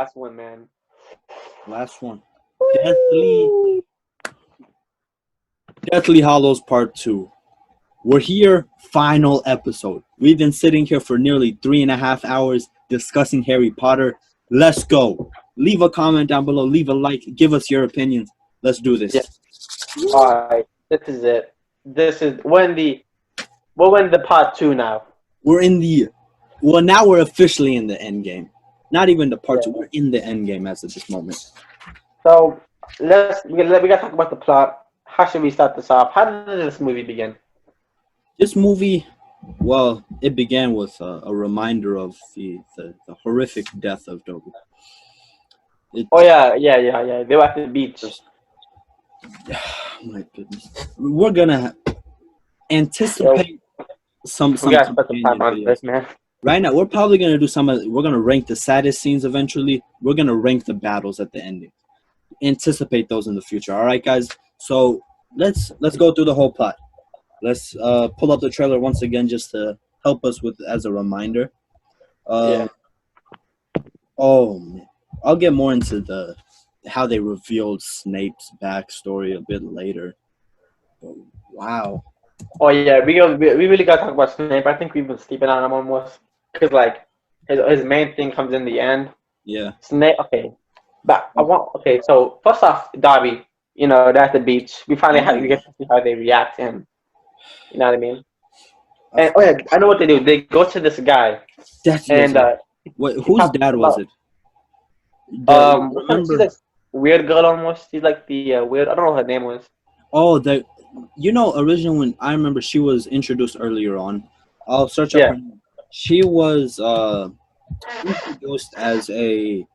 last one, man. Last one. Deathly Hallows Part 2. We're here, final episode. We've been sitting here for nearly 3.5 hours discussing Harry Potter. Let's go. Leave a comment down below. Leave a like. Give us your opinions. Let's do this. Yeah. Alright, this is it. We're in the part 2 now. Now we're officially in the end game. Not even the part 2. We're in the end game as of this moment. So we gotta talk about the plot. How should we start this off? How did this movie begin? This movie, well, it began with a reminder of the horrific death of Dobby. Yeah. They were at the beach. My goodness. We're gonna anticipate some time on this, man. Right now, we're probably gonna do we're gonna rank the saddest scenes eventually. We're gonna rank the battles at the ending. Anticipate those in the future. All right, guys. So let's go through the whole plot. Let's pull up the trailer once again just to help us with as a reminder. Oh man, I'll get more into how they revealed Snape's backstory a bit later. But, wow. Oh yeah, we really gotta talk about Snape. I think we've been sleeping on him almost because like his main thing comes in the end. Yeah. Snape. Okay, but so first off, Dobby. You know, they're at the beach. We finally get to see how they react to him. You know what I mean? And I know what they do. They go to this guy. Whose dad was it? She's like weird girl almost. She's like the weird. I don't know what her name was. Oh, originally when I remember she was introduced earlier on. I'll search up her name. She was introduced as a.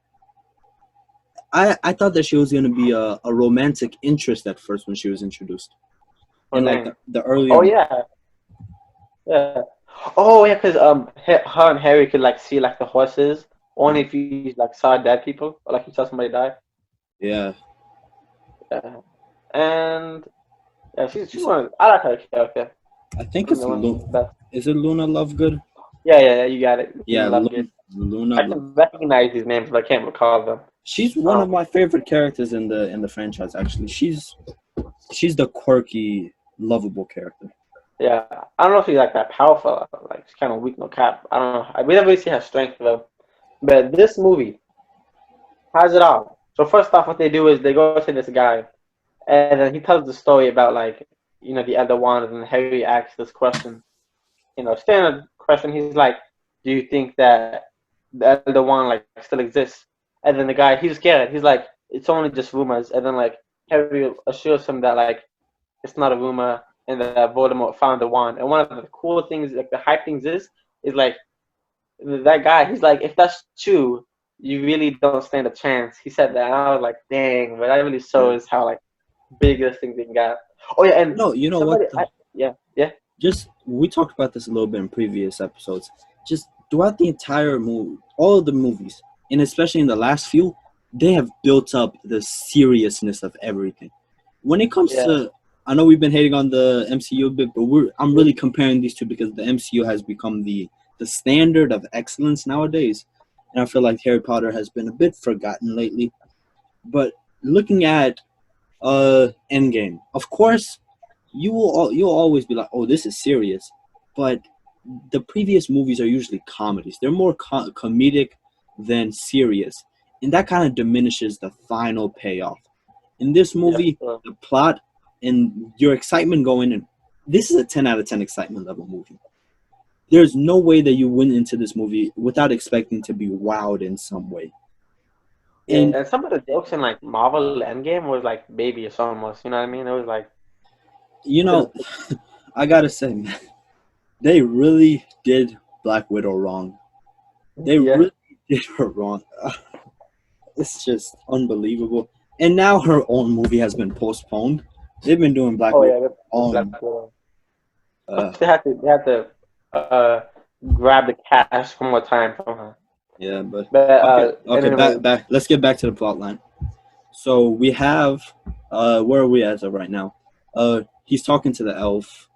I thought that she was gonna be a romantic interest at first when she was introduced. And like the early. Oh yeah. Yeah. Oh yeah, because her and Harry could like see like the horses only if you like saw dead people or like you saw somebody die. Yeah. Yeah. And she's one. I like her character. I think it's Luna. Is it Luna Lovegood? Yeah, you got it. Yeah, Luna. I can recognize these names, but I can't recall them. She's one of my favorite characters in the franchise. Actually, she's the quirky, lovable character. Yeah, I don't know if she's like that powerful. Like she's kind of weak, no cap. I don't know. We never really see her strength though. But this movie has it all. So first off, what they do is they go to this guy, and then he tells the story about like the Elder Wand, and Harry asks this question. Standard question. He's like, "Do you think that the Elder Wand like still exists?" And then the guy, he's scared. He's like, "It's only just rumors." And then like Harry assures him that like it's not a rumor, and that Voldemort found the wand. And one of the cool things, like the hype things, is like that guy. He's like, if that's true, you really don't stand a chance. He said that, and I was like, dang, but that really shows how like big this thing got. Oh yeah, and no, you know what? Yeah. Just we talked about this a little bit in previous episodes. Just throughout the entire movie, all of the movies, and especially in the last few, they have built up the seriousness of everything. When it comes to, I know we've been hating on the MCU a bit, but I'm really comparing these two because the MCU has become the standard of excellence nowadays, and I feel like Harry Potter has been a bit forgotten lately. But looking at Endgame, of course, you'll always be like, oh, this is serious, but the previous movies are usually comedies. They're more comedic than serious, and that kind of diminishes the final payoff. In this movie, the plot and your excitement going in, this is a 10 out of 10 excitement level movie. There's no way that you went into this movie without expecting to be wowed in some way. And some of the jokes in like Marvel Endgame was like babyish almost. You know what I mean? It was like, I gotta say, man, they really did Black Widow wrong. They really did her wrong. It's just unbelievable. And now her own movie has been postponed. They've been doing Black Widow. Black Widow. They had to grab the cash one more time from her. Yeah, but okay, back. Let's get back to the plot line. So we have, where are we as of right now? He's talking to the elf.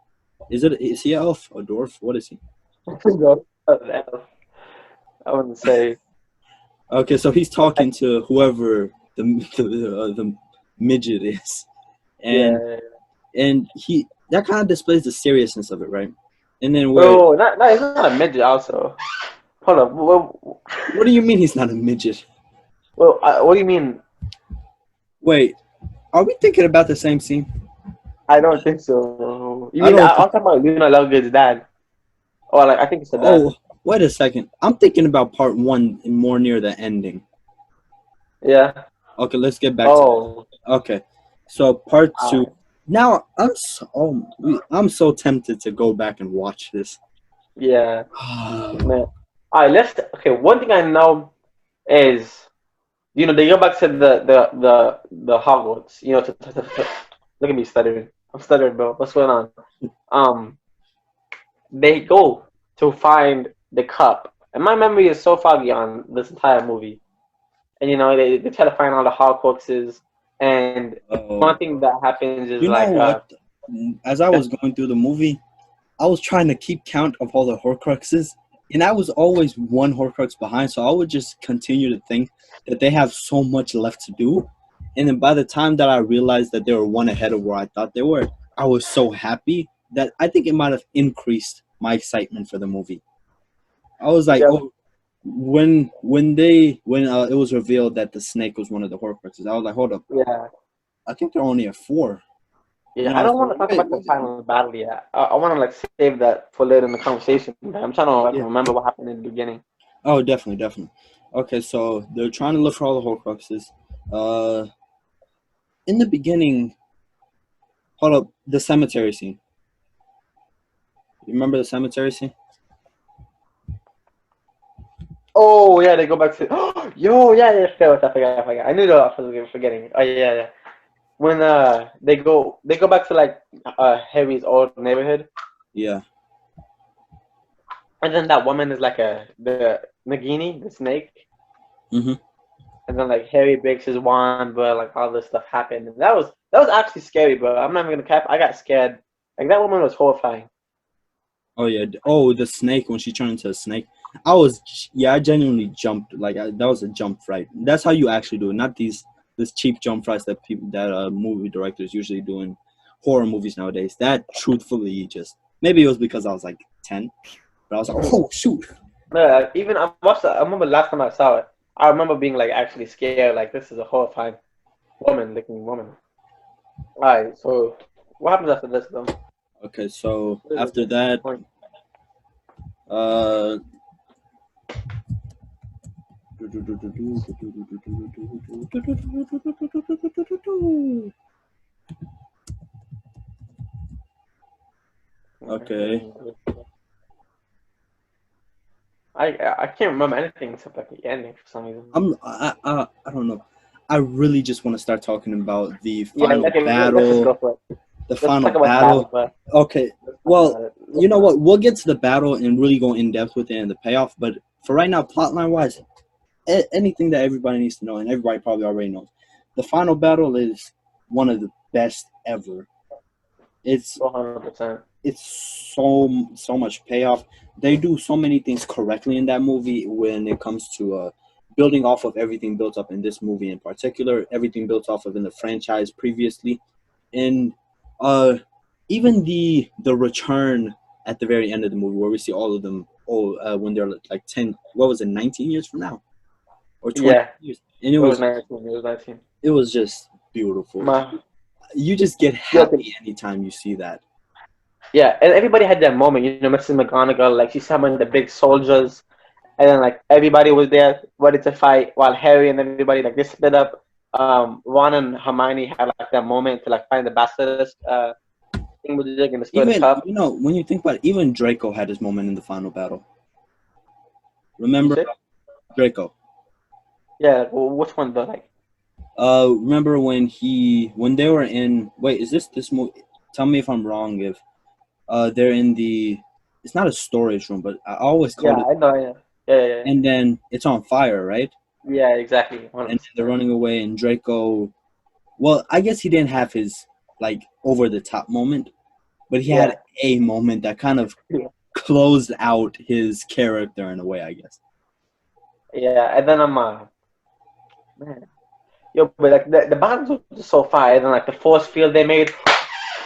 Is he an elf? A dwarf? What is he? I wouldn't say. Okay, so he's talking to whoever the midget is, and Yeah. he that kind of displays the seriousness of it, right? And then where Oh, he's not a midget. Also, hold up. what do you mean he's not a midget? What do you mean? Wait, are we thinking about the same scene? I don't think so. You I mean don't I'm think. talking about Luna Lovegood's dad? Or like I think it's the dad. Oh, wait a second. I'm thinking about part one more near the ending. Yeah. Okay, let's get back to that. Oh. Okay, so part two. Alright. Now I'm so tempted to go back and watch this. Yeah. Man. All right. Okay. One thing I know is they go back to the Hogwarts. Look at me stuttering. I'm stuttering, bro. What's going on? Um, they go to find the cup, and my memory is so foggy on this entire movie. And they try to find all the Horcruxes, and one Oh, thing that happens is you know like what? As I was going through the movie, I was trying to keep count of all the Horcruxes, and I was always one Horcrux behind. So I would just continue to think that they have so much left to do, and then by the time that I realized that they were one ahead of where I thought they were, I was so happy that I think it might have increased my excitement for the movie. I was like, yeah, oh, when it was revealed that the snake was one of the Horcruxes, I was like, hold up, yeah, I think they're only at four. yeah. And I I was don't want to like, talk about the final battle yet. I want to like save that for later in the conversation. I'm trying to like yeah. remember what happened in the beginning. Oh, definitely, definitely. Okay, so they're trying to look for all the Horcruxes. Uh, in the beginning, hold up, the cemetery scene. You remember the cemetery scene? Oh yeah, they go back to. Yo, yeah, yeah. I forgot. I knew that I was forgetting. Oh yeah, yeah. When they go back to like Harry's old neighborhood, Yeah. and then that woman is like the Nagini, the snake. Mm-hmm. And then like Harry breaks his wand, but like all this stuff happened, and that was actually scary, bro. I'm not even gonna cap. I got scared. Like that woman was horrifying. Oh yeah. Oh, the snake when she turned into a snake. I genuinely jumped. That was a jump fright. That's how you actually do it, not this cheap jump frights that movie directors usually do in horror movies nowadays. That truthfully just maybe it was because I was like 10, but I was like, oh shoot. No, even I watched. I remember last time I saw it. I remember being like actually scared. Like this is a horrifying looking woman. All right, so what happens after this though? Okay, so after that, uh, okay. I can't remember anything except like the ending for some reason. I don't know. I really just want to start talking about the Yeah, final okay, let's just battle. go for it. The Let's final talk about the battle, battle. but Okay. let's talk Well, about it. you know what? We'll get to the battle and really go in depth with it and the payoff. But for right now, plotline wise, anything that everybody needs to know, and everybody probably already knows, the final battle is one of the best ever. It's 100%. it's so much payoff. They do so many things correctly in that movie when it comes to building off of everything built up in this movie in particular, everything built off of in the franchise previously, and uh, even the return at the very end of the movie where we see all of them when they're like 10, what was it, 19 years from now or 20 Yeah, years, and it it was was 19. It was 19. just beautiful. My, You just get yeah, happy anytime you see that. yeah, and everybody had that moment. Mrs. McGonagall, like she summoned the big soldiers, and then like everybody was there ready to fight, while Harry and everybody like they split up. Ron and Hermione had like that moment to like find the basilisk thing with the and destroy the Even cup. when you think about it, even Draco had his moment in the final battle. You Remember say? Draco? Yeah. Well, which one though? Like, Remember when they were in? Wait, is this movie? Tell me if I'm wrong. If they're in the, it's not a storage room, but I always yeah, called it. I know. Yeah, yeah, yeah, And then it's on fire, right? yeah. Exactly. And they're 100%. running away, and Draco. Well, I guess he didn't have his like over the top moment, but he had Yeah. a moment that kind of closed out his character in a way, I guess. Yeah, and then man, yo, but like the battles were just so fire, and then like the force field they made.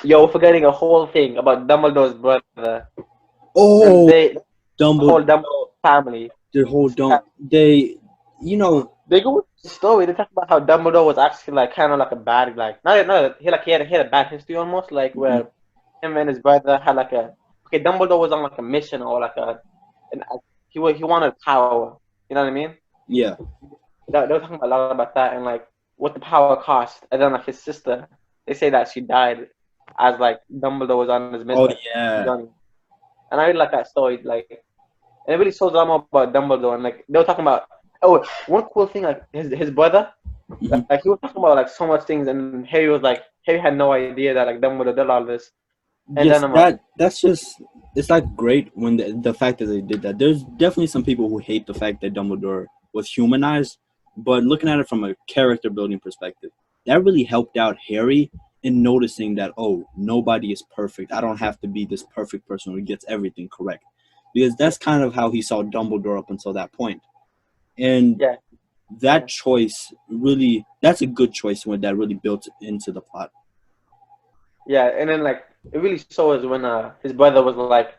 Yo, forgetting a whole thing about Dumbledore's brother and Oh, they the whole Dumbledore, Dumbledore family. the whole don't they, you know, They go with the story. They talk about how Dumbledore was actually like kind of like a bad like not he had a bad history almost like mhm, where him and his brother had like a okay Dumbledore was on like a mission or like he wanted power. You know what I mean? yeah. They were talking a lot about that and like what the power cost. And then like his sister, they say that she died as like Dumbledore was on his Oh mission yeah. journey. And I really like that story. Like and it really shows a lot more about Dumbledore. And like they were talking about one cool thing like his brother. Mhm. Like he was talking about like so much things, and Harry had no idea that like Dumbledore did all this. And Yes, then that's just, it's like great when the fact that they did that. There's definitely some people who hate the fact that Dumbledore was humanized, but looking at it from a character building perspective, that really helped out Harry in noticing that, oh, nobody is perfect. I don't have to be this perfect person who gets everything correct, because that's kind of how he saw Dumbledore up until that point. And yeah, that yeah, choice really, that's a good choice when that really built into the plot. yeah. And then like it really shows when his brother was like,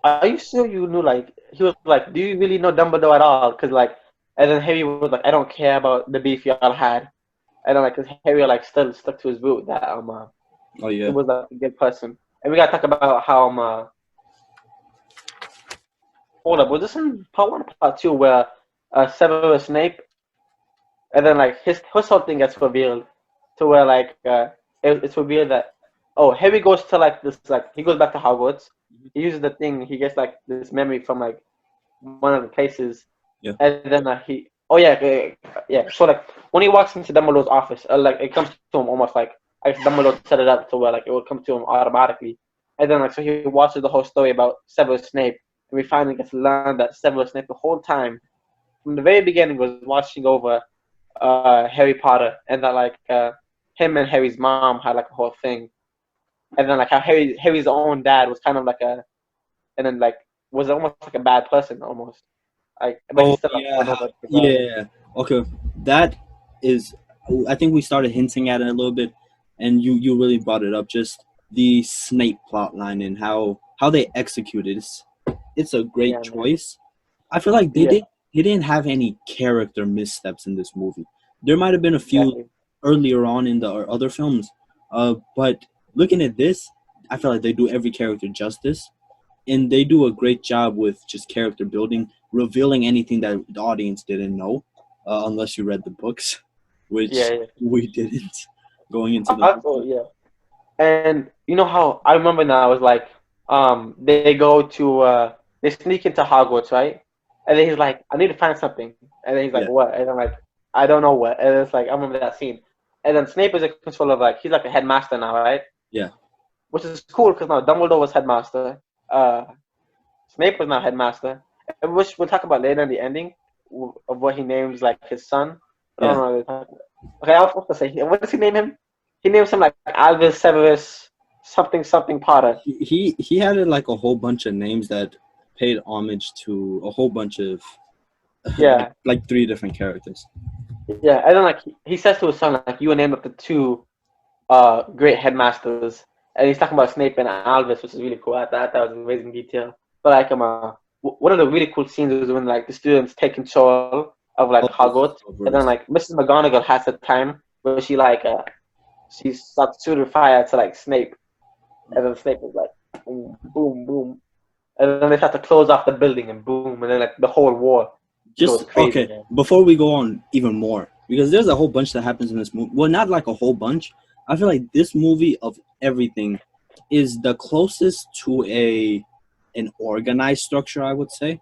"Are you sure you knew?" Like he was like, "Do you really know Dumbledore at all?" Because like, and then Harry was like, "I don't care about the beef y'all had." And then like, cause Harry like still stuck to his root that Oh he yeah. was like a good person. And we gotta talk about how hold up, was this in part one or part two where Severus Snape and then like his whole thing gets revealed to where like it's revealed that oh Harry goes to like this like he goes back to Hogwarts. He uses the thing. He gets like this memory from like one of the places, Yeah. and then he oh yeah. So like when he walks into Dumbledore's office, like it comes to him almost like I guess Dumbledore set it up to where like it would come to him automatically, and then like so he watches the whole story about Severus Snape, and we finally get to learn that Severus Snape the whole time from the very beginning was watching over Harry Potter, and that like him and Harry's mom had like a whole thing, and then like how Harry's own dad was kind of like and then like was almost like a bad person almost, like but he Oh still like yeah, won over the girl. yeah. Okay, that is. I think we started hinting at it a little bit, and you really brought it up. Just the Snape plot line and how they executed. It's a great Yeah, man. choice. I feel like Yeah, they didn't have any character missteps in this movie. There might have been a few exactly. earlier on in the other films, but looking at this, I feel like they do every character justice, and they do a great job with just character building, revealing anything that the audience didn't know, unless you read the books, which Yeah, yeah. we didn't going into the Also, movie. yeah. And you know how I remember now was like they go to they sneak into Hogwarts, right? And then he's like, I need to find something. And then he's like, Yeah, what? And I'm like, I don't know what. And it's like I remember that scene. And then Snape is in control of like he's like a headmaster now, right? yeah. Which is cool because now Dumbledore was headmaster. Snape was now headmaster. Which we'll talk about later in the ending of what he names like his son. I don't Yeah, know. Okay, I was supposed to say what does he name him? He names him like Alvis Severus something something Potter. he had like a whole bunch of names that paid homage to a whole bunch of Yeah, like three different characters. yeah. And then like he says to his son like you were named after two great headmasters, and he's talking about Snape and Alvis, which is really cool. I thought that was amazing detail. But like one of the really cool scenes was when like the students take control of like Oh, Hogwarts, and then verse. like Mrs. McGonagall has the time where she starts shooting fire to like Snape, and then Snape is like boom boom boom, and then they start to close off the building and boom, and then like the whole war goes Just crazy, okay. man. Before we go on even more, because there's a whole bunch that happens in this movie. Well, not like a whole bunch. I feel like this movie of everything is the closest to a an organized structure, I would say.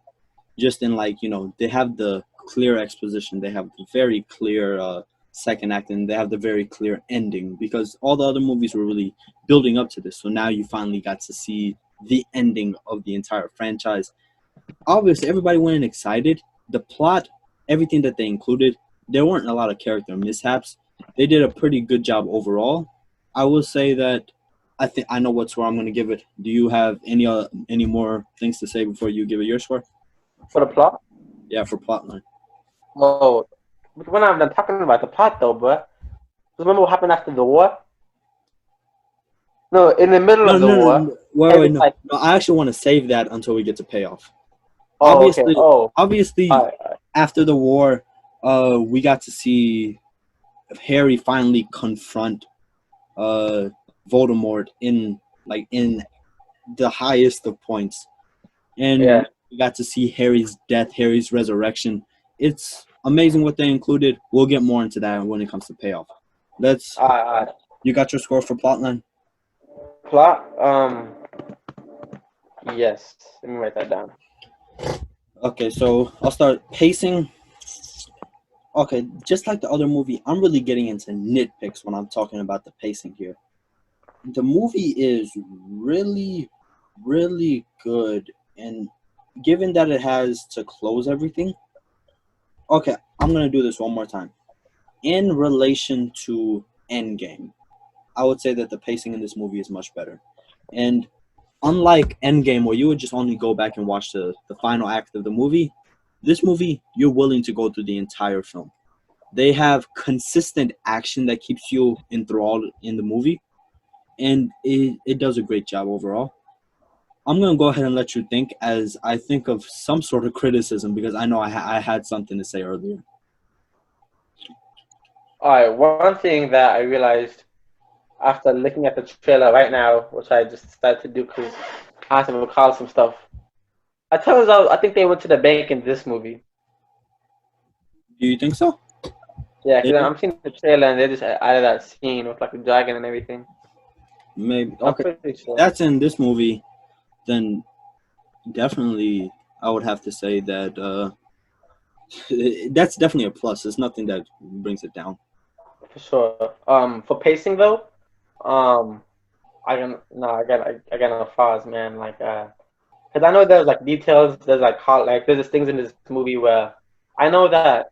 Just in like, they have the clear exposition, they have the very clear second act, and they have the very clear ending, because all the other movies were really building up to this. So now you finally got to see the ending of the entire franchise. Obviously everybody went in excited. The plot, everything that they included, there weren't a lot of character mishaps. They did a pretty good job overall. I will say that I think I know what score I'm going to give it. Do you have any more things to say before you give it your score? For the plot. Yeah, for plotline. Oh, but when I'm done talking about the plot though, bro. Remember what happened after the war? No, in the middle No, of the no, no, war, no. Wait, Harry's no. like, No, I actually want to save that until we get to payoff. oh, okay, Obviously, oh, obviously, alright. after the war, we got to see Harry finally confront Voldemort in the highest of points, and Yeah, we got to see Harry's death, Harry's resurrection. It's amazing what they included. We'll get more into that when it comes to payoff. Let's. alright. You got your score for plotline? Plot, yes. Let me write that down. Okay, so I'll start pacing. Okay, just like the other movie, I'm really getting into nitpicks when I'm talking about the pacing here. The movie is really, really good, and given that it has to close everything, okay, I'm gonna do this one more time. In relation to Endgame, I would say that the pacing in this movie is much better. And unlike Endgame, where you would just only go back and watch the final act of the movie, this movie, you're willing to go through the entire film. They have consistent action that keeps you enthralled in the movie, and it does a great job overall. I'm going to go ahead and let you think as I think of some sort of criticism because I know I had something to say earlier. Alright, one thing that I realized after looking at the trailer right now, which I just started to do because I had to recall some stuff. I think they went to the bank in this movie. Do you think so? Yeah, They because did? I'm seeing the trailer and they just added that scene with like a dragon and everything. Maybe. I'm Okay. pretty If sure. that's in this movie, then definitely I would have to say that that's definitely a plus. It's nothing that brings it down. For sure. For pacing though, um, I can no, I got no flaws, man. Like, because I know there's like details, there's like how like there's just things in this movie where I know that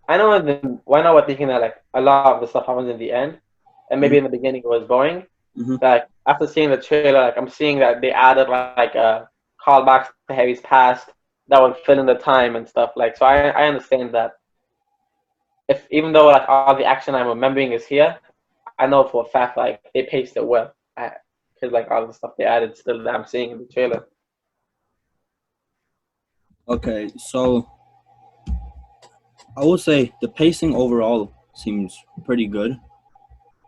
I know in the I know we're thinking that like a lot of the stuff happens in the end, and maybe Mhm. in the beginning it was boring. Mhm. Like after seeing the trailer, like I'm seeing that they added like callbacks to Harry's past that would fill in the time and stuff. Like, so I understand that if even though like all the action I'm remembering is here, I know for a fact like they paced it well because like all the stuff they added still that I'm seeing in the trailer. Okay, so I would say the pacing overall seems pretty good.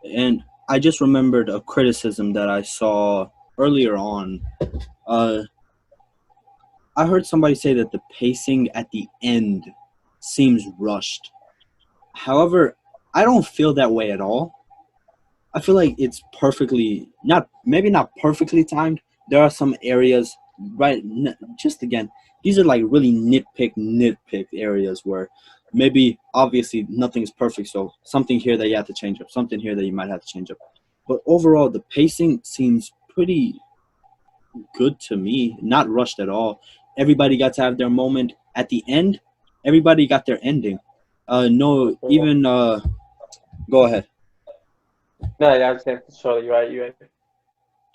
And I just remembered a criticism that I saw earlier on. Uh, I heard somebody say that the pacing at the end seems rushed. However, I don't feel that way at all. I feel like it's perfectly not maybe not perfectly timed. There are some areas just again these are like really nitpick areas where maybe obviously nothing's perfect, so something here that you have to change up, something here that you might have to change up. But overall, the pacing seems pretty good to me, not rushed at all. Everybody got to have their moment at the end. Everybody got their ending. No, even go ahead. No, yeah, I'm saying for sure. You're right. You're right.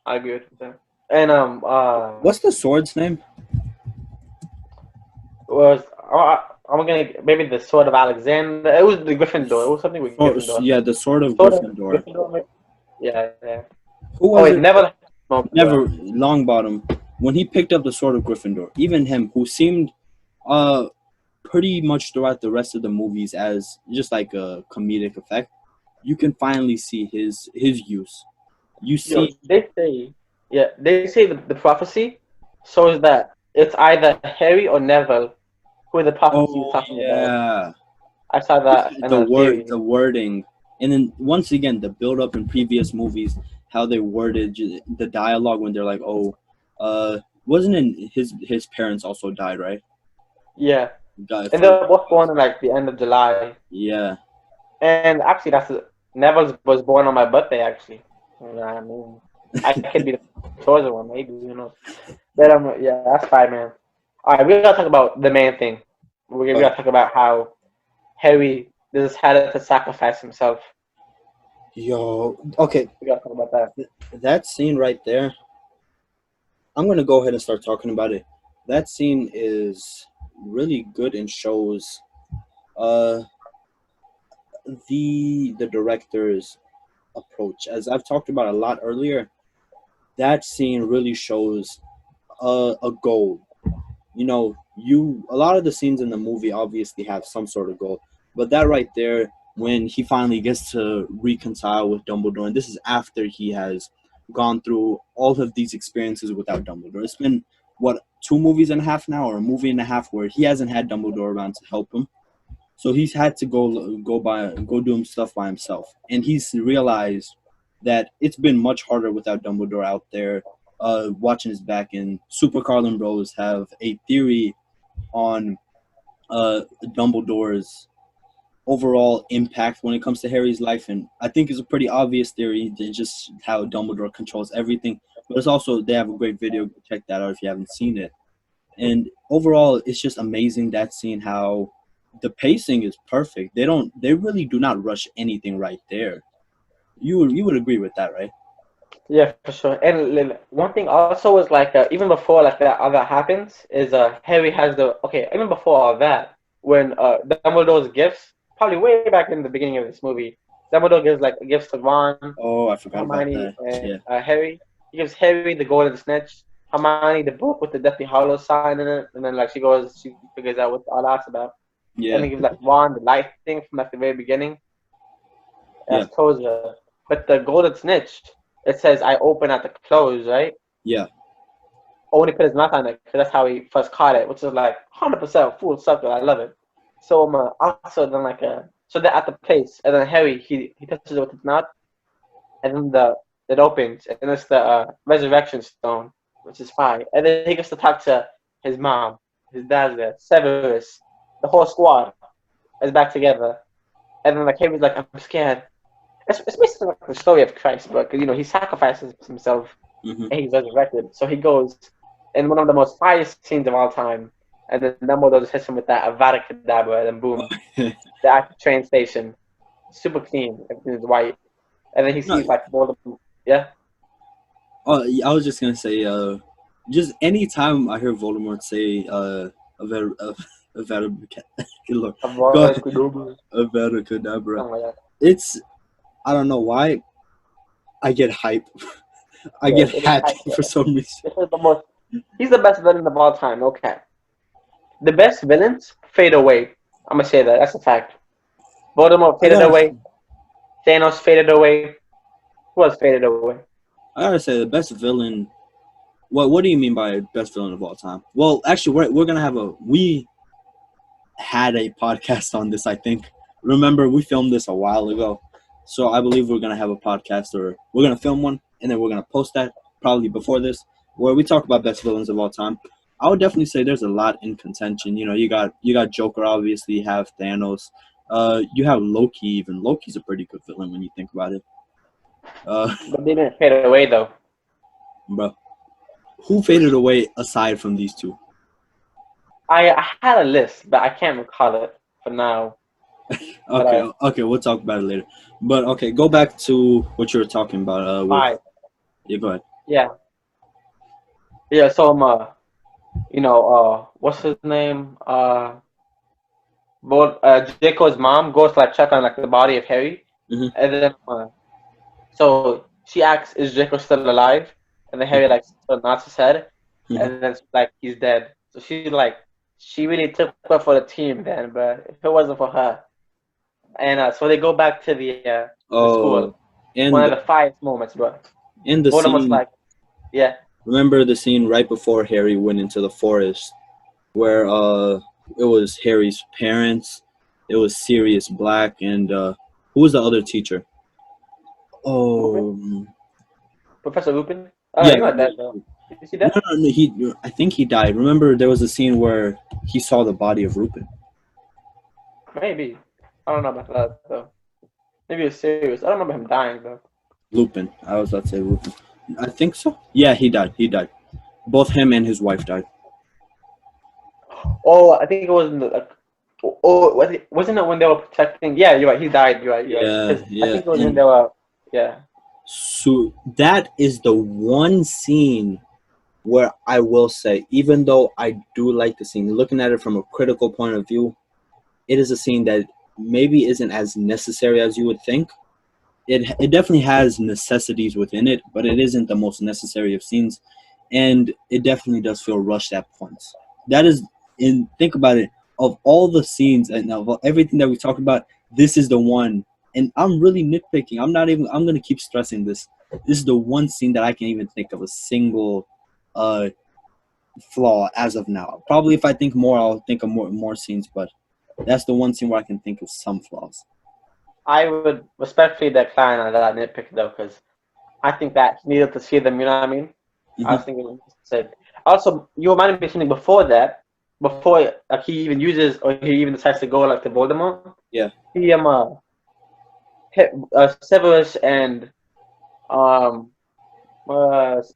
I agree with that. And What's the sword's name? was I'm gonna maybe the Sword of Alexander. It was the Gryffindor. It was something with Oh, Gryffindor. yeah, the Sword of Sword of Gryffindor. Gryffindor. Maybe? Yeah, yeah. Who Oh was wait, it? never. No, yeah. Never Longbottom. When he picked up the Sword of Gryffindor, even him, who seemed uh pretty much throughout the rest of the movies as just like a comedic effect, you can finally see his use. You Yo, see, they say the prophecy shows that it's either Harry or Neville who the prophecy is oh talking about. yeah, I saw just that in a theory. the wording, and then once again the build up in previous movies, how they worded the dialogue when they're like, oh, wasn't it his parents also died, right? Yeah, Guy and for they're both born in like the end of July. yeah. And actually, Neville was born on my birthday. Actually, you know what I mean, I could be the chosen one, maybe, you know. But yeah, that's fine, man. All right, we gotta talk about the main thing. We gotta talk about how Harry decided to sacrifice himself. Yo, okay, We gotta talk about that. that scene right there. I'm gonna go ahead and start talking about it. That scene is really good and shows uh, the director's approach. As I've talked about a lot earlier, that scene really shows a goal. You know, a lot of the scenes in the movie obviously have some sort of goal, but that right there, when he finally gets to reconcile with Dumbledore, and this is after he has gone through all of these experiences without Dumbledore. It's been what, 2.5 movies now, or a movie and a half, where he hasn't had Dumbledore around to help him. So he's had to go do stuff by himself, and he's realized that it's been much harder without Dumbledore out there, watching his back. And Super Carlin Bros have a theory on Dumbledore's overall impact when it comes to Harry's life, and I think it's a pretty obvious theory, just how Dumbledore controls everything. But it's also, they have a great video. Check that out if you haven't seen it. And overall, it's just amazing that scene, how the pacing is perfect. They really do not rush anything right there. You would agree with that, right? Yeah, for sure. And one thing also is like even before like that all that happens is Harry has the even before all that, when Dumbledore's gifts, probably way back in the beginning of this movie, Dumbledore gives like gifts to Ron, Oh, I forgot about Hermione, that. and Yeah. Harry. He gives Harry the golden snitch, Hermione the book with the Deathly Hallows sign in it, and then like she figures out what all that's about. And Yeah. he gives like Ron the life thing from like the very beginning. Yeah. That's Tozer. But the golden snitch, it says I open at the close, right? Yeah. Only put his mouth on it, because that's how he first caught it, which is like 100% full circle. I love it. So also then so they're at the place, and then Harry he touches it with his mouth, and then it opens, and it's the resurrection stone, which is fine. And then he gets to talk to his mom, his dad's there, Severus, the whole squad is back together, and then like Harry's like, I'm scared. It's basically like the story of Christ, but you know he sacrifices himself Mm-hmm. and he's resurrected. So he goes in one of the most fire scenes of all time, and then Dumbledore just hits him with that Avada Kedavra, and then boom, the actual train station, super clean, everything is white, and then he No, sees like Voldemort. Yeah, I was just gonna say, just anytime I hear Voldemort say, a very, Lord, go Avada ahead, Kedavra, a very Kadabra. something like that. It's, I don't know why, I get hype. I Yeah, get it is happy hype. for some reason. This is the most. He's the best villain of all time. Okay, the best villains fade away. I'm gonna say that. That's a fact. Voldemort I faded gotta, away. Thanos faded away. Who else faded away? I gotta say, the best villain. What do you mean by best villain of all time? Well, actually, we're gonna have we had a podcast on this, I think. Remember, we filmed this a while ago. So I believe we're going to have a podcast, or we're going to film one, and then we're going to post that probably before this, where we talk about best villains of all time. I would definitely say there's a lot in contention. You know, you got Joker, obviously, you have Thanos. You have Loki even. Loki's a pretty good villain when you think about it. But they didn't fade away though. Bro, who faded away aside from these two? I had a list, but I can't recall it for now. Okay, we'll talk about it later. But okay, go back to what you were talking about. Five. Yeah, go ahead. Yeah. Yeah. So what's his name? Draco's mom goes to like check on like the body of Harry, Mhm. and then so she asks, "Is Draco still alive?" And then Harry like still nods his head, Mhm. and then it's like he's dead. So she's like, she really took up for the team then, but if it wasn't for her, and so they go back to the school. Oh, One and of the finest moments, bro. in the Voldemort's scene, like, yeah, remember the scene right before Harry went into the forest, where it was Harry's parents, it was Sirius Black, and who was the other teacher? Lupin, Oh, Professor Lupin. yeah, He's not dead though. Is he no, dead? no, no, I think he died. Remember, there was a scene where he saw the body of Lupin. Maybe. I don't know about that though. Maybe it's serious. I don't remember him dying though. Lupin. I was about to say Lupin. I think so. Yeah, he died. He died. Both him and his wife died. Oh, I think it was in the like. Oh, wasn't it when they were protecting? Yeah, you're right. He died. You're right. You're right. Yeah, 'Cause I yeah. think it was when And they were. Yeah. so that is the one scene where I will say, even though I do like the scene, looking at it from a critical point of view, it is a scene that maybe isn't as necessary as you would think. It definitely has necessities within it, but it isn't the most necessary of scenes, and it definitely does feel rushed at points. That is, in think about it, of all the scenes and of everything that we talked about, this is the one. And I'm really nitpicking. I'm not even. I'm gonna keep stressing this. This is the one scene that I can even think of a single uh, flaw as of now. Probably if I think more, I'll think of more scenes, but that's the one scene where I can think of some flaws. I would respectfully decline on that nitpick though, because I think that he needed to see them. You know what I mean? I was Hmm. thinking, said. Also, you reminded me of something before that. Before like he even uses or he even decides to go like to Voldemort. Yeah. He Severus um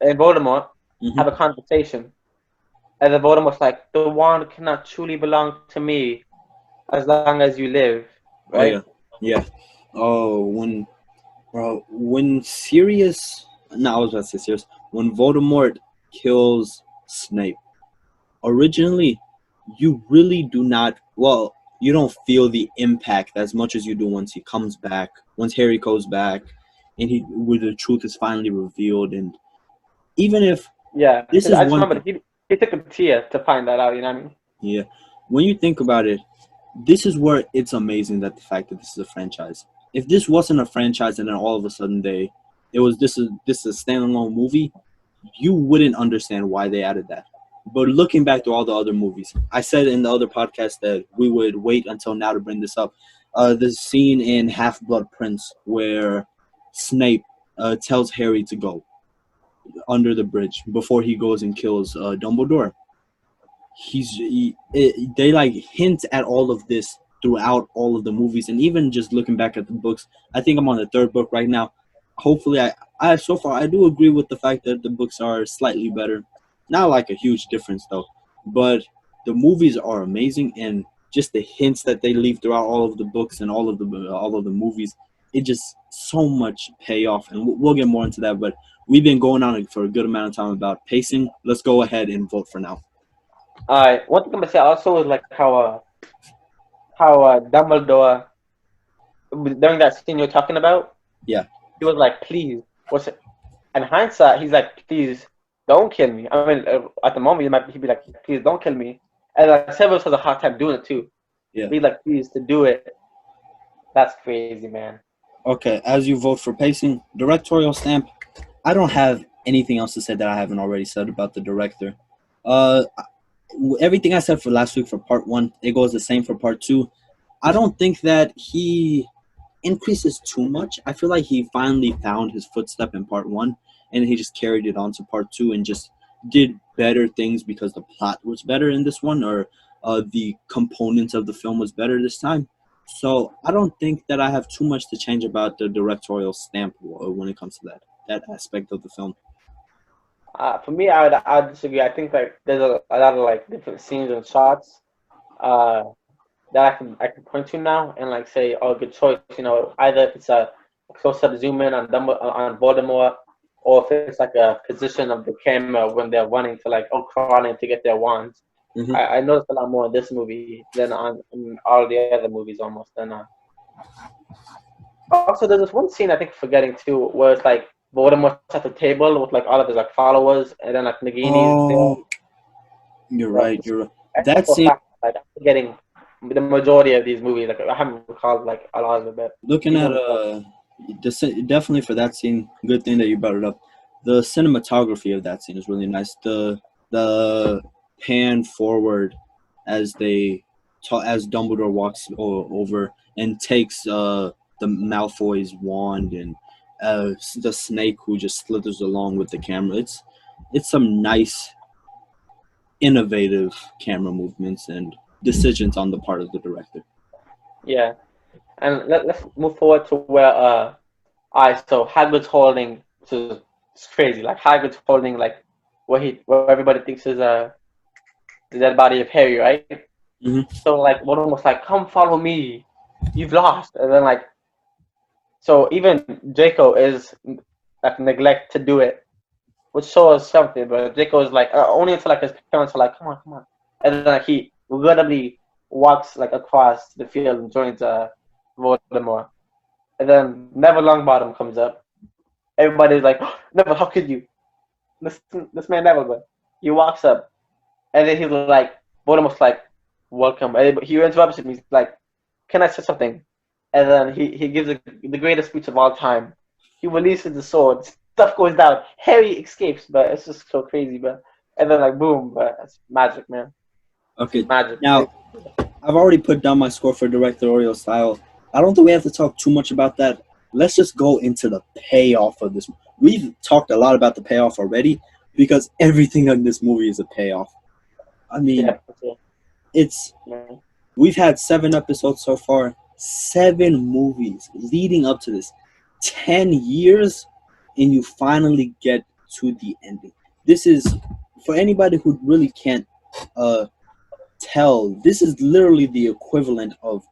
and Voldemort Hmm. have a conversation, and then Voldemort's like, "The wand cannot truly belong to me as long as you live," Oh yeah. right? Yeah. Oh, when Sirius, no, I was about to say Sirius. When Voldemort kills Snape, originally, you really do not. Well, you don't feel the impact as much as you do once he comes back. Once Harry goes back, and where the truth is finally revealed, and even if Yeah, this because is I just one remember thing, he took a tear to find that out. You know what I mean? yeah. When you think about it, this is where it's amazing that the fact that this is a franchise. If this wasn't a franchise and then all of a sudden this is a standalone movie, you wouldn't understand why they added that. But looking back to all the other movies, I said in the other podcast that we would wait until now to bring this up. The scene in Half Blood Prince where Snape tells Harry to go under the bridge before he goes and kills Dumbledore. They like hint at all of this throughout all of the movies, and even just looking back at the books, I think I'm on the third book right now. Hopefully, I so far I do agree with the fact that the books are slightly better, not like a huge difference though, but the movies are amazing, and just the hints that they leave throughout all of the books and all of the movies, it just so much payoff, and we'll get more into that. But we've been going on for a good amount of time about pacing. Let's go ahead and vote for now. One thing I'm gonna say also is like how Dumbledore during that scene you're talking about, Yeah. he was like, "Please," what's it? In hindsight, he's like, "Please don't kill me." I mean, at the moment, he'd be like, "Please don't kill me," and like Severus has a hard time doing it too. Yeah. Be like, "Please to do it." That's crazy, man. Okay, as you vote for pacing, directorial stamp, I don't have anything else to say that I haven't already said about the director. Uh, Everything I said for last week for part one, it goes the same for part two. I don't think that he increases too much. I feel like he finally found his footstep in part one, and he just carried it on to part two and just did better things because the plot was better in this one, or the components of the film was better this time. So I don't think that I have too much to change about the directorial stamp when it comes to that aspect of the film. For me, I would disagree. I think like there's a lot of like different scenes and shots uh, that I can point to now and like say, oh, good choice. You know, either if it's a close up zoom in on on Voldemort, or if it's like a position of the camera when they're running to like crawling to get their wands. Hmm. I noticed a lot more in this movie than on in all the other movies almost. And also, there's this one scene I think forgetting too, where it's like Voldemort's at the table with like all of his like followers, and then like Nagini's there. Oh, you're But right. You're right. I think That for a scene. fact, like I'm forgetting the majority of these movies. Like I haven't recalled like a lot of it, but Looking these at ones. definitely for that scene, good thing that you brought it up. The cinematography of that scene is really nice. The pan forward as as Dumbledore walks over and takes the Malfoy's wand, and the snake who just slithers along with the camera. It's some nice innovative camera movements and decisions on the part of the director. Yeah, and let's move forward to where alright, so Hagrid's holding, so it's crazy. Like Hagrid's holding like where everybody thinks is the dead body of Harry, right? Hmm. So like one was like, "Come follow me, you've lost," and then like so even Draco is like neglect to do it, which shows something. But Draco's like only until like his parents are like, come on, come on, and then like he regrettably walks like across the field and joins Voldemort. And then Neville Longbottom comes up. Everybody's like, oh, Neville, how could you? This man Neville, but he walks up, and then he's like, Voldemort's like, welcome. And he interrupts him. He's like, can I say something? And then he gives the greatest speech of all time. He releases the sword. Stuff goes down. Harry escapes, but it's just so crazy. But and then like boom, but it's magic, man. Okay, Magic. now I've already put down my score for directorial style. I don't think we have to talk too much about that. Let's just go into the payoff of this. We've talked a lot about the payoff already because everything in this movie is a payoff. I mean, Yeah. it's we've had 7 episodes so far, 7 movies leading up to this, 10 years, and you finally get to the ending. This is, for anybody who really can't tell, this is literally the equivalent of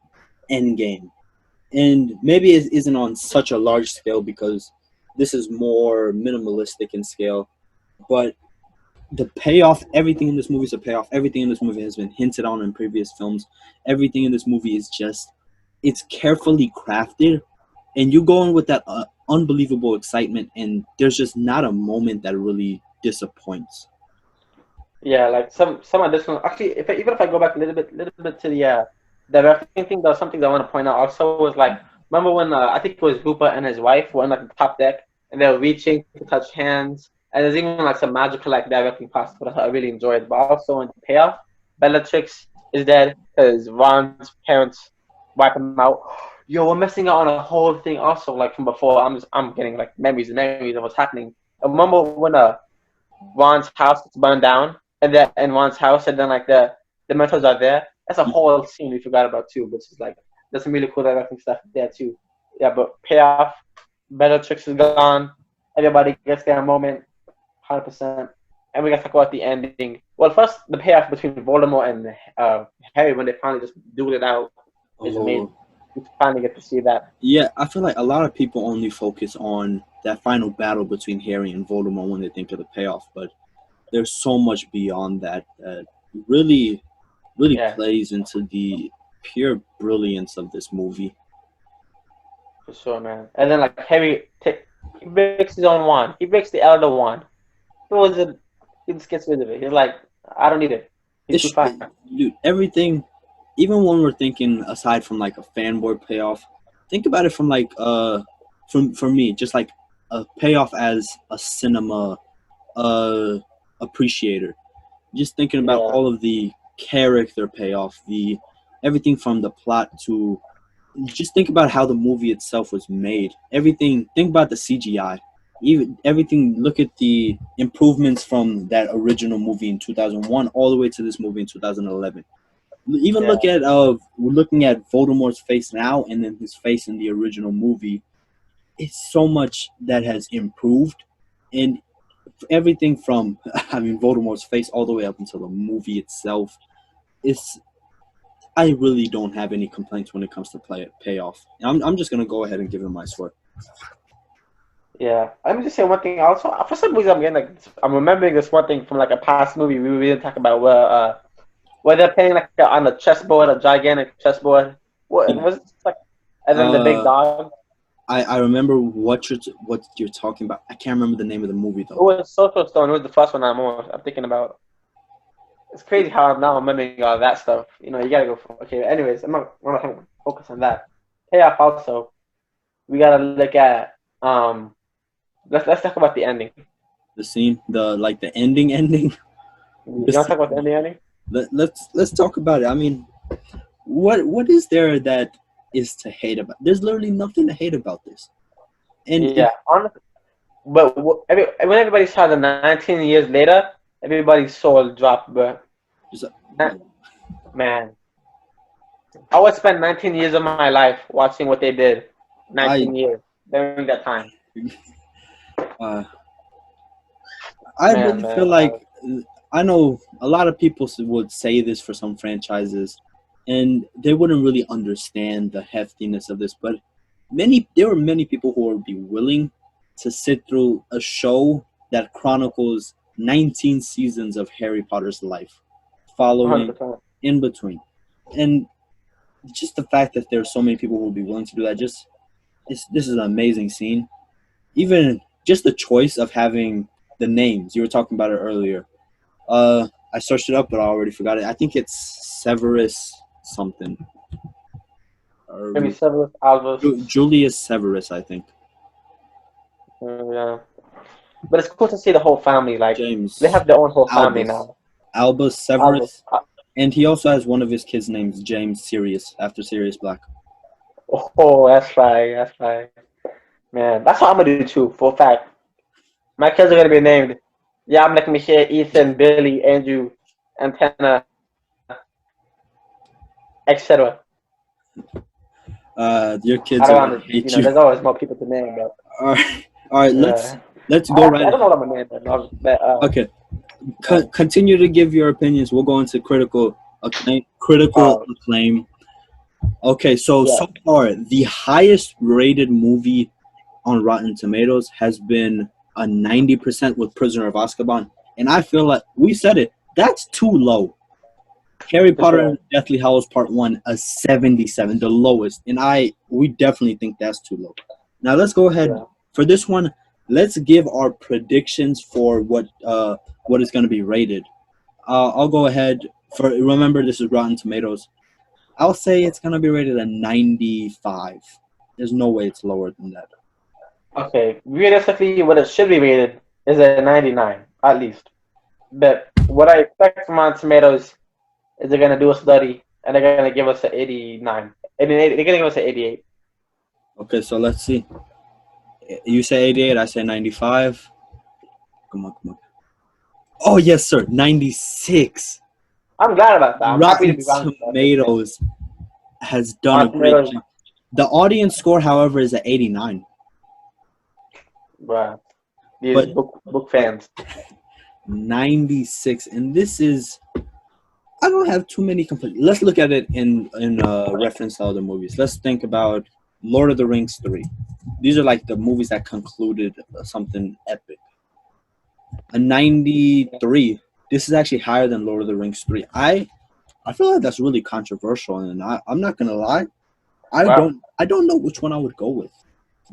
Endgame. And maybe it isn't on such a large scale because this is more minimalistic in scale, but the payoff, everything in this movie is a payoff. Everything in this movie has been hinted on in previous films. Everything in this movie is just, it's carefully crafted, and you go in with that unbelievable excitement, and there's just not a moment that really disappoints. Yeah, like some additional. Actually, even if I go back a little bit to the directing thing, there's something that I want to point out. Also, was like, remember when I think it was Hooper and his wife were on like the top deck and they were reaching to touch hands, and there's even like some magical like directing possible that I really enjoyed. But also in the payoff, Bellatrix is dead because Ron's parents wipe him out. Yo, we're missing out on a whole thing also like from before. I'm getting like memories and memories of what's happening. I remember when Ron's house gets burned down, and then in Ron's house, and then like the mentors are there. That's a whole scene we forgot about too, which is like there's some really cool directing stuff there too. Yeah, but payoff, Bellatrix is gone. Everybody gets their moment, 100%. And we got to talk about the ending. Well, first the payoff between Voldemort and Harry when they finally just dueled it out is amazing. We finally get to see that. Yeah, I feel like a lot of people only focus on that final battle between Harry and Voldemort when they think of the payoff, but there's so much beyond that that really plays into the pure brilliance of this movie. For sure, man. And then like Harry, he breaks his own wand. He breaks the Elder wand. He just gets rid of it. He's like, I don't need it. He's too fine. Dude, everything, even when we're thinking aside from like a fanboy payoff, think about it from like for me, just like a payoff as a cinema appreciator. Just thinking about all of the character payoff, the everything from the plot to just think about how the movie itself was made. Everything, think about the CGI. Even everything, look at the improvements from that original movie in 2001 all the way to this movie in 2011. Even look at we're looking at Voldemort's face now and then his face in the original movie. It's so much that has improved, and everything from Voldemort's face all the way up until the movie itself. I really don't have any complaints when it comes to payoff. I'm just gonna go ahead and give it my score. Yeah, let me just say one thing. Also, for some reason, I'm remembering this one thing from like a past movie we didn't talk about where they're playing like on a chessboard, a gigantic chessboard. What was it like? And then the big dog. I remember what you're talking about. I can't remember the name of the movie though. It was Social Stone. It was the first one I'm thinking about. It's crazy how I'm now remembering all that stuff. You know, you gotta go. Okay, anyways, I'm not gonna focus on that. Payoff also. We gotta look at Let's talk about the ending. The scene, the ending. You want to talk about the ending? Let's talk about it. I mean, what is there that is to hate about? There's literally nothing to hate about this. And honestly, but when everybody saw the 19 years later, everybody's soul dropped, bro. Man, I would spend 19 years of my life watching what they did. 19 years during that time. I really feel like I know a lot of people would say this for some franchises, and they wouldn't really understand the heftiness of this. But there were many people who would be willing to sit through a show that chronicles 19 seasons of Harry Potter's life, following 100%. in between. And just the fact that there are so many people who will be willing to do that, this is an amazing scene. Even just the choice of having the names. You were talking about it earlier. I searched it up, but I already forgot it. I think it's Severus something. Maybe Severus Albus. Julius Severus, I think. Yeah. But it's cool to see the whole family. Like, James. they have their own whole family Albus. now. Albus Severus. Albus. And he also has one of his kids' names, James Sirius, after Sirius Black. Oh, that's right. That's right. Man, that's what I'm going to do too, for a fact. My kids are going to be named. Yeah, I'm making me share Ethan, Billy, Andrew, Antenna, etc. Your kids I don't are gonna want to, hate you. there's always more people to name, but. All right. Let's go right. I don't know what I'm going to name, but okay. Continue to give your opinions. We'll go into critical acclaim. Okay, so far the highest rated movie on Rotten Tomatoes has been a 90% with Prisoner of Azkaban, and I feel like we said it. That's too low. Harry Potter and Deathly Hallows Part 1, a 77, the lowest, and we definitely think that's too low. Now let's go ahead for this one. Let's give our predictions for what is going to be rated. I'll go ahead. Remember, this is Rotten Tomatoes. I'll say it's going to be rated a 95. There's no way it's lower than that. Okay, realistically, what it should be rated is a 99, at least. But what I expect from Rotten Tomatoes is they're going to do a study, and they're going to give us an 89. They're going to give us an 88. Okay, so let's see. You say 88, I say 95. Come on. Oh, yes, sir. 96. I'm glad about that. I'm happy to be Rotten Tomatoes has done a great job. The audience score, however, is at 89. Bruh. These book fans. 96. And this is... I don't have too many complaints. Let's look at it in reference to other movies. Let's think about Lord of the Rings 3. These are like the movies that concluded something epic. A 93. This is actually higher than Lord of the Rings 3. I feel like that's really controversial, and I'm not gonna lie. I don't know which one I would go with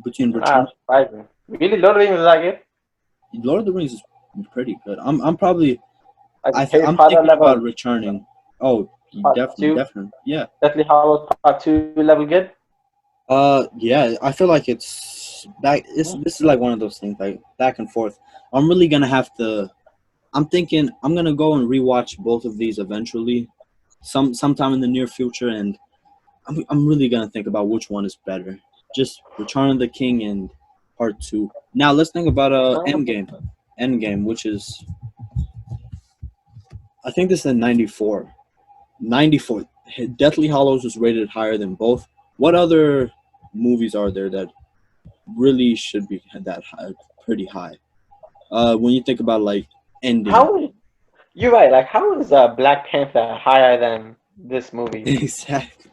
between Return. Really, Lord of the Rings is that good? Lord of the Rings is pretty good. I'm probably. I'm Harry thinking Potter level. about returning. Oh, definitely, yeah. Deathly Hallows Part 2 level good. Yeah. I feel like it's back. This is like one of those things, like back and forth. I'm really gonna have to. I'm thinking I'm gonna go and rewatch both of these eventually, sometime in the near future, and I'm really gonna think about which one is better. Just Return of the King and Part 2. Now let's think about Endgame. Endgame, which is, I think this is a 94. 94. Deathly Hallows was rated higher than both. What other movies are there that really should be that high, pretty high? When you think about like ending. You're right. Like, how is Black Panther higher than this movie? Exactly.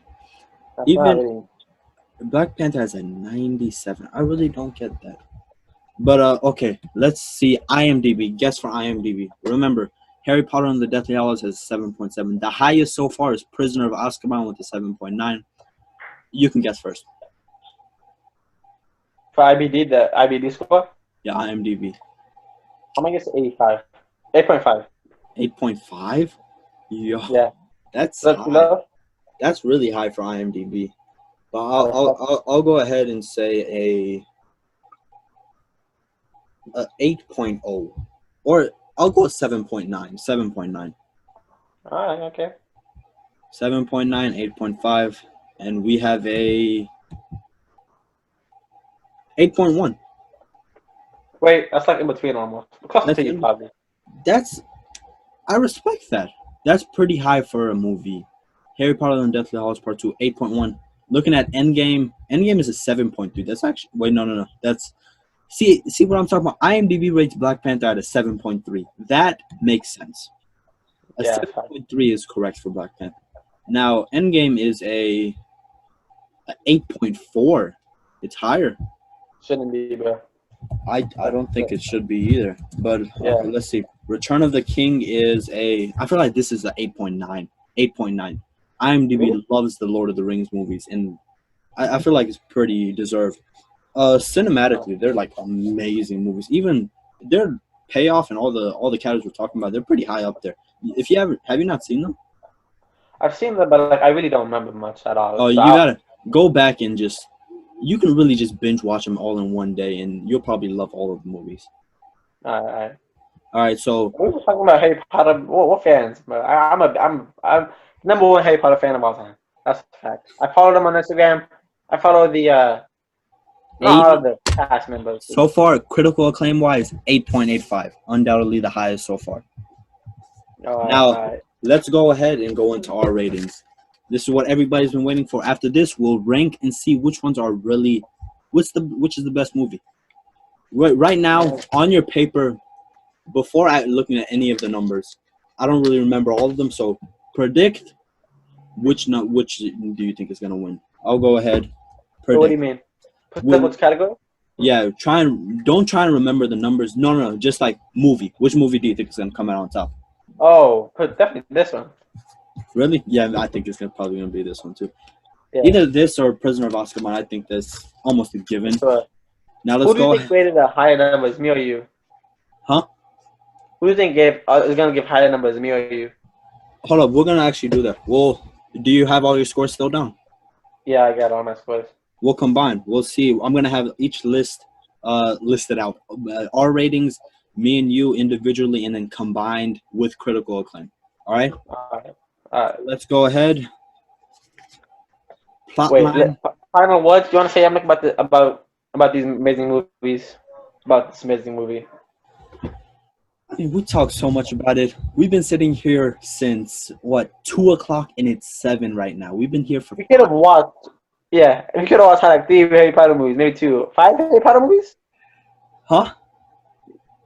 Even Black Panther has a 97. I really don't get that. But okay, let's see IMDb. Guess for IMDb. Remember, Harry Potter and the Deathly Hallows has 7.7. The highest so far is Prisoner of Azkaban with a 7.9. You can guess first. For IBD, the IBD score? Yeah, IMDb. I'm going to guess 85. 8.5. 8.5? Yo, yeah. That's high. That's really high for IMDb. But I'll go ahead and say a 8.0. Or I'll go with 7.9. 7.9. All right, okay. 7.9, 8.5, and we have a 8.1. Wait, that's like in between almost. Probably. I respect that. That's pretty high for a movie. Harry Potter and Deathly Hallows Part 2, 8.1. Looking at Endgame is a 7.3. That's actually no. That's see what I'm talking about. IMDb rates Black Panther at a 7.3. That makes sense. A 7.3 is correct for Black Panther. Now Endgame is a 8.4. It's higher. Shouldn't be, bro. I don't think it should be either. But Yeah. let's see. Return of the King is a. I feel like this is a 8.9. 8.9. IMDb Really? loves the Lord of the Rings movies, and I feel like it's pretty deserved. Cinematically, they're like amazing movies. Even their payoff and all the categories we're talking about, they're pretty high up there. If you have you not seen them? I've seen them, but like I really don't remember much at all. Oh, So you gotta go back and just. You can really just binge watch them all in one day, and you'll probably love all of the movies. I All right, so we were talking about Harry Potter. What fans? But I'm number one Harry Potter fan of all time. That's a fact. I follow them on Instagram. I follow the not all of eight the cast members. so far, critical acclaim wise, 8.85, undoubtedly the highest so far. All Now, right. let's go ahead and go into our ratings. This is what everybody's been waiting for. After this, we'll rank and see which ones are really, which is the best movie. Right now, on your paper, before looking at any of the numbers, I don't really remember all of them. So predict which do you think is gonna win? I'll go ahead. So what do you Predict. mean? Put them which category? Yeah, don't try and remember the numbers. No, just like movie. Which movie do you think is gonna come out on top? Oh, put definitely this one. Really? Yeah, I think it's probably gonna be this one too. Yeah. Either this or Prisoner of Azkaban. I think that's almost a given. So, Now who let's do you go. think rated a higher numbers, me or you? Huh? Who do you think is gonna give higher numbers, me or you? Hold up, we're gonna actually do that. Well, do you have all your scores still down? Yeah, I got all my scores. We'll combine. We'll see. I'm gonna have each list listed out. Our ratings, me and you individually, and then combined with critical acclaim. All right. All right. Let's go ahead. Wait. Plotline. Final words. Do you want to say something about these amazing movies? About this amazing movie. I mean, we talked so much about it. We've been sitting here since what 2:00, and it's 7 right now. We've been here for. We could have watched. Yeah, we could have watched like 3 Harry Potter movies, maybe 2, 5 Harry Potter movies. Huh?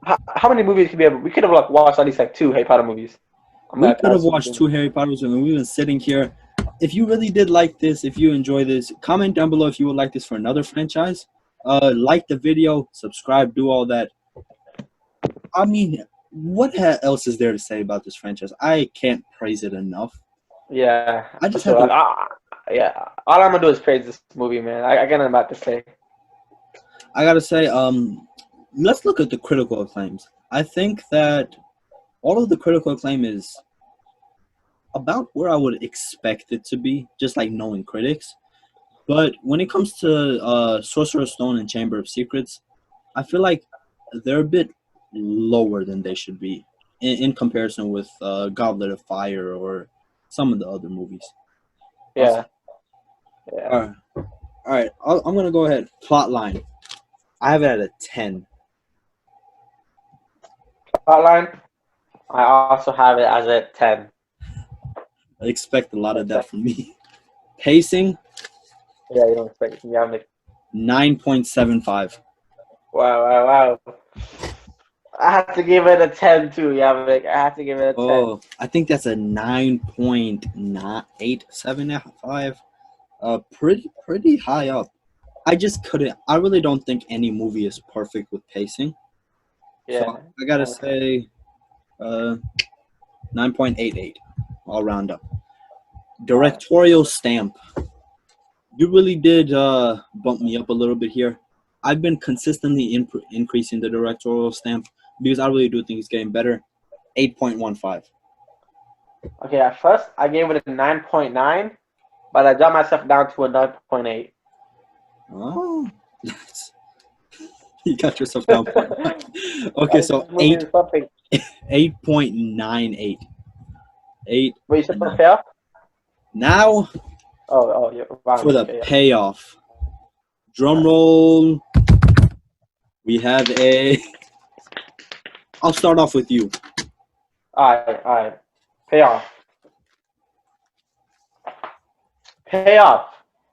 How many movies could we have? We could have like watched at least like 2 Harry Potter movies. We could have watched 2 Harry Potters, and we've been sitting here. If you really did like this, if you enjoy this, comment down below if you would like this for another franchise. Like the video, subscribe, do all that. I mean, what else is there to say about this franchise? I can't praise it enough. Yeah, I just so, have to. yeah. All I'm gonna do is praise this movie, man. I got nothing about to say. I gotta say, let's look at the critical acclaims. I think that all of the critical acclaim is about where I would expect it to be, just like knowing critics. But when it comes to Sorcerer's Stone and Chamber of Secrets, I feel like they're a bit lower than they should be in comparison with Goblet of Fire or some of the other movies. Yeah. All right. I'm gonna go ahead. Plotline. I have it at a 10. Plotline. I also have it as a 10. I expect a lot of that from me. Pacing. Yeah, you don't expect it. Yeah, 9.75. Wow. I have to give it a 10 too. Yeah, I have to give it a 10. Oh, I think that's a 9.875. Pretty high up. I just couldn't. I really don't think any movie is perfect with pacing. Yeah. So I gotta say, 9.88. I'll round up. Directorial stamp. You really did bump me up a little bit here. I've been consistently increasing the directorial stamp because I really do think it's getting better. 8.15. Okay, at first I gave it a 9.9, but I dropped myself down to a 9.8. Oh, you got yourself down. Okay, so 8.98. 8. Wait, you said for payoff? Now Yeah. Wow, for the payoff. Drum roll. We have a. I'll start off with you. All right. Payoff. Payoff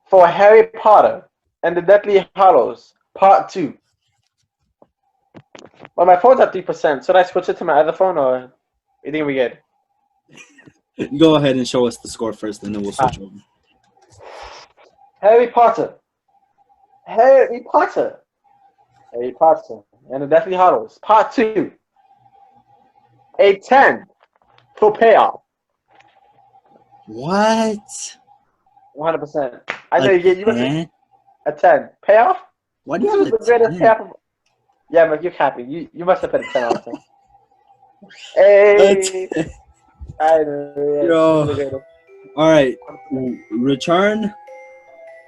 for Harry Potter and the Deathly Hallows Part 2. Well, my phone's at 3%. Should I switch it to my other phone, or you think we good? Go ahead and show us the score first, and then we'll switch over. Harry Potter A part 2. And the Deathly Hallows. Part 2. A 10 for payoff. What? 100%. I know you must Man, a 10. Payoff? why do This you was have the a greatest 10? payoff of... Yeah, man, you're capping. You must have put a 10 out of 10. Hey! I know, yeah. Yo. This is the greatest. All right, return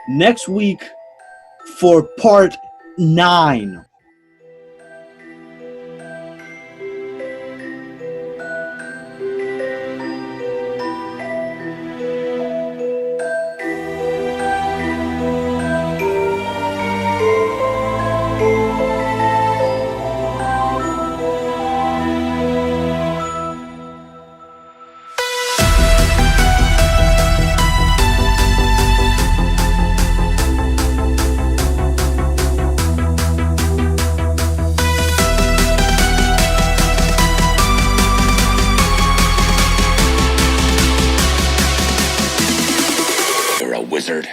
next week for part 9. You're a wizard.